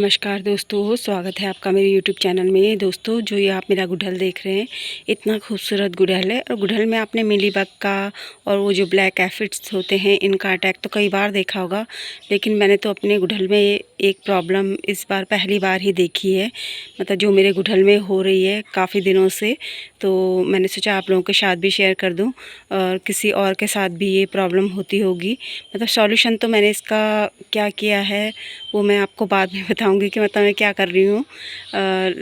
नमस्कार दोस्तों, स्वागत है आपका मेरे यूट्यूब चैनल में। दोस्तों, जो ये आप मेरा गुड़हल देख रहे हैं, इतना खूबसूरत गुड़हल है। और गुड़हल में आपने मिलीबग का और वो जो ब्लैक एफिड्स होते हैं, इनका अटैक तो कई बार देखा होगा, लेकिन मैंने तो अपने गुड़हल में एक प्रॉब्लम इस बार पहली बार ही देखी है। मतलब जो मेरे गुड़हल में हो रही है काफ़ी दिनों से, तो मैंने सोचा आप लोगों के साथ भी शेयर कर दूँ और किसी और के साथ भी ये प्रॉब्लम होती होगी। मतलब सॉल्यूशन तो मैंने इसका क्या किया है वो मैं आपको बाद में बताऊंगी कि मतलब मैं क्या कर रही हूँ।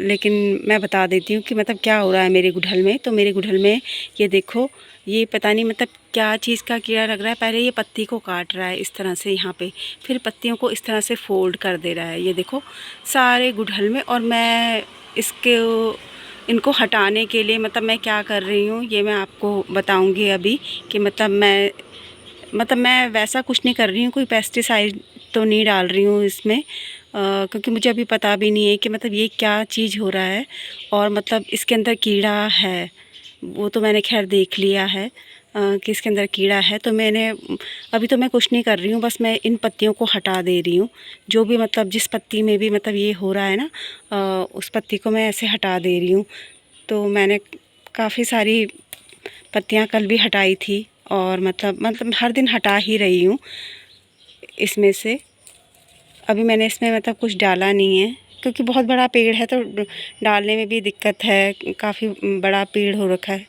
लेकिन मैं बता देती हूँ कि मतलब क्या हो रहा है मेरे गुड़हल में। तो मेरे गुड़हल में ये देखो, ये पता नहीं मतलब क्या चीज़ का कीड़ा लग रहा है। पहले ये पत्ती को काट रहा है इस तरह से यहाँ पे, फिर पत्तियों को इस तरह से फोल्ड कर दे रहा है। ये देखो सारे गुड़हल में। और मैं इसके इनको हटाने के लिए मतलब मैं क्या कर रही हूँ ये मैं आपको बताऊँगी अभी। कि मतलब मैं वैसा कुछ नहीं कर रही हूँ, कोई पेस्टिसाइड तो नहीं डाल रही हूँ इसमें, क्योंकि मुझे अभी पता भी नहीं है कि मतलब ये क्या चीज़ हो रहा है। और मतलब इसके अंदर कीड़ा है, वो तो मैंने खैर देख लिया है कि इसके अंदर कीड़ा है। तो मैंने अभी तो मैं कुछ नहीं कर रही हूँ, बस मैं इन पत्तियों को हटा दे रही हूँ। जो भी मतलब जिस पत्ती में भी मतलब ये हो रहा है ना, उस पत्ती को मैं ऐसे हटा दे रही हूँ। तो मैंने काफ़ी सारी पत्तियाँ कल भी हटाई थी और मतलब हर दिन हटा ही रही हूँ इसमें से। अभी मैंने इसमें मतलब कुछ डाला नहीं है, क्योंकि बहुत बड़ा पेड़ है तो डालने में भी दिक्कत है। काफ़ी बड़ा पेड़ हो रखा है,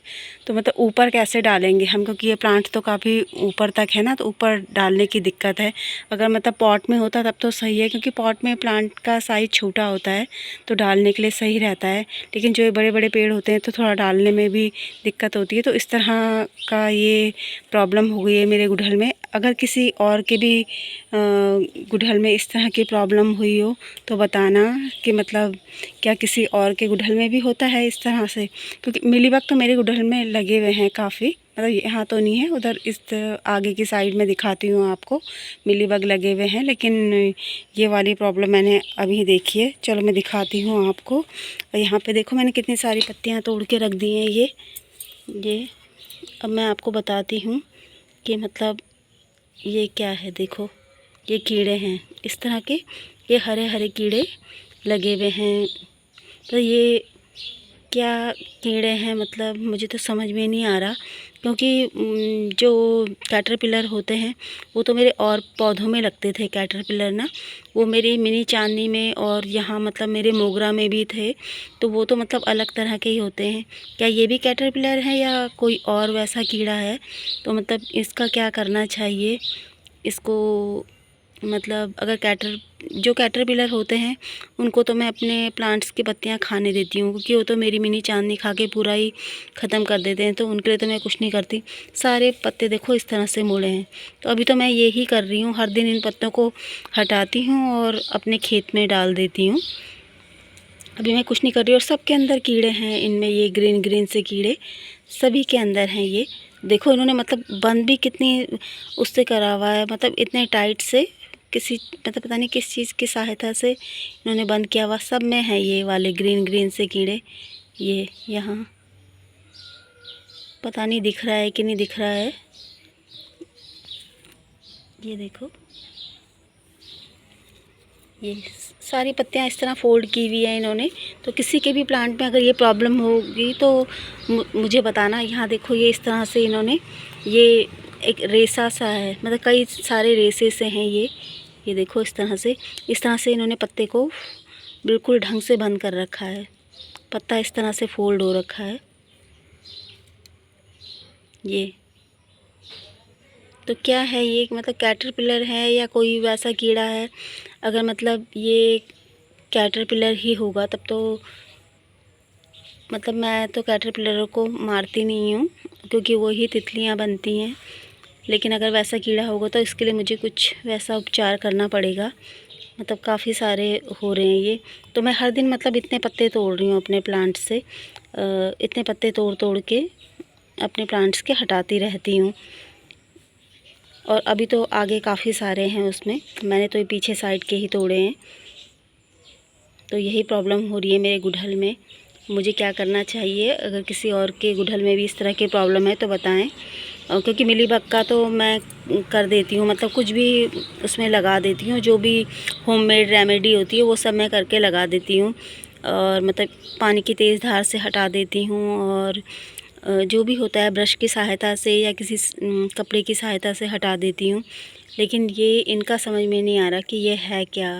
तो मतलब ऊपर कैसे डालेंगे हम, क्योंकि ये प्लांट तो काफ़ी ऊपर तक है ना, तो ऊपर डालने की दिक्कत है। अगर मतलब पॉट में होता तब तो सही है, क्योंकि पॉट में प्लांट का साइज़ छोटा होता है तो डालने के लिए सही रहता है। लेकिन जो ये बड़े बड़े पेड़ होते हैं तो थोड़ा डालने में भी दिक्कत होती है। तो इस तरह का ये प्रॉब्लम हो गई है मेरे गुड़हल में। अगर किसी और के भी गुड़हल में इस तरह की प्रॉब्लम हुई हो तो बताना कि मतलब क्या किसी और के गुड़हल में भी होता है इस तरह से। क्योंकि मिलीबग तो मेरे गुड़हल में लगे हुए हैं काफ़ी, मतलब यहाँ तो नहीं है, उधर इस आगे की साइड में दिखाती हूँ आपको, मिलीबग लगे हुए हैं। लेकिन ये वाली प्रॉब्लम मैंने अभी देखी है। चलो मैं दिखाती हूँ आपको। यहाँ पे देखो मैंने कितनी सारी पत्तियाँ तोड़ के रख दी हैं। ये अब मैं आपको बताती हूँ कि मतलब ये क्या है। देखो ये कीड़े हैं इस तरह के, ये हरे हरे कीड़े लगे हुए हैं। तो ये क्या कीड़े हैं मतलब मुझे तो समझ में नहीं आ रहा, क्योंकि जो कैटरपिलर होते हैं वो तो मेरे और पौधों में लगते थे। कैटरपिलर ना, वो मेरी मिनी चांदनी में और यहाँ मतलब मेरे मोगरा में भी थे। तो वो तो मतलब अलग तरह के ही होते हैं। क्या ये भी कैटरपिलर है या कोई और वैसा कीड़ा है? तो मतलब इसका क्या करना चाहिए इसको। मतलब अगर जो कैटरपिलर होते हैं उनको तो मैं अपने प्लांट्स की पत्तियां खाने देती हूँ, क्योंकि वो तो मेरी मिनी चांदनी खा के पूरा ही ख़त्म कर देते हैं। तो उनके लिए तो मैं कुछ नहीं करती। सारे पत्ते देखो इस तरह से मुड़े हैं। तो अभी तो मैं यही कर रही हूँ, हर दिन इन पत्तों को हटाती हूँ और अपने खेत में डाल देती हूँ। अभी मैं कुछ नहीं कर रही। और सबके अंदर कीड़े हैं इनमें, ये ग्रीन ग्रीन से कीड़े सभी के अंदर हैं। ये देखो इन्होंने मतलब बंद भी कितनी उससे करा हुआ है, मतलब इतने टाइट से, किसी मतलब पता नहीं किस चीज़ की सहायता से इन्होंने बंद किया हुआ। सब में है ये वाले ग्रीन ग्रीन से कीड़े। ये यहाँ पता नहीं दिख रहा है कि नहीं दिख रहा है। ये देखो ये सारी पत्तियां इस तरह फोल्ड की हुई है इन्होंने। तो किसी के भी प्लांट में अगर ये प्रॉब्लम होगी तो मुझे बताना। यहाँ देखो ये इस तरह से इन्होंने, ये एक रेसा सा है, मतलब कई सारे रेसे से हैं ये देखो इस तरह से इन्होंने पत्ते को बिल्कुल ढंग से बंद कर रखा है। पत्ता इस तरह से फोल्ड हो रखा है ये। तो क्या है ये, मतलब कैटरपिलर है या कोई वैसा कीड़ा है? अगर मतलब ये कैटरपिलर ही होगा तब तो मतलब मैं तो कैटरपिलर को मारती नहीं हूँ, क्योंकि वो ही तितलियाँ बनती हैं। लेकिन अगर वैसा कीड़ा होगा तो इसके लिए मुझे कुछ वैसा उपचार करना पड़ेगा। मतलब काफ़ी सारे हो रहे हैं ये। तो मैं हर दिन मतलब इतने पत्ते तोड़ रही हूँ अपने प्लांट से, इतने पत्ते तोड़ तोड़ के अपने प्लांट्स के हटाती रहती हूँ। और अभी तो आगे काफ़ी सारे हैं उसमें, मैंने तो ये पीछे साइड के ही तोड़े हैं। तो यही प्रॉब्लम हो रही है मेरे गुड़हल में। मुझे क्या करना चाहिए? अगर किसी और के गुड़हल में भी इस तरह की प्रॉब्लम है तो बताएं। क्योंकि मिलीबग का तो मैं कर देती हूँ, मतलब कुछ भी उसमें लगा देती हूँ, जो भी होममेड रेमेडी होती है वो सब मैं करके लगा देती हूँ। और मतलब पानी की तेज़ धार से हटा देती हूँ, और जो भी होता है ब्रश की सहायता से या किसी कपड़े की सहायता से हटा देती हूँ। लेकिन ये इनका समझ में नहीं आ रहा कि ये है क्या।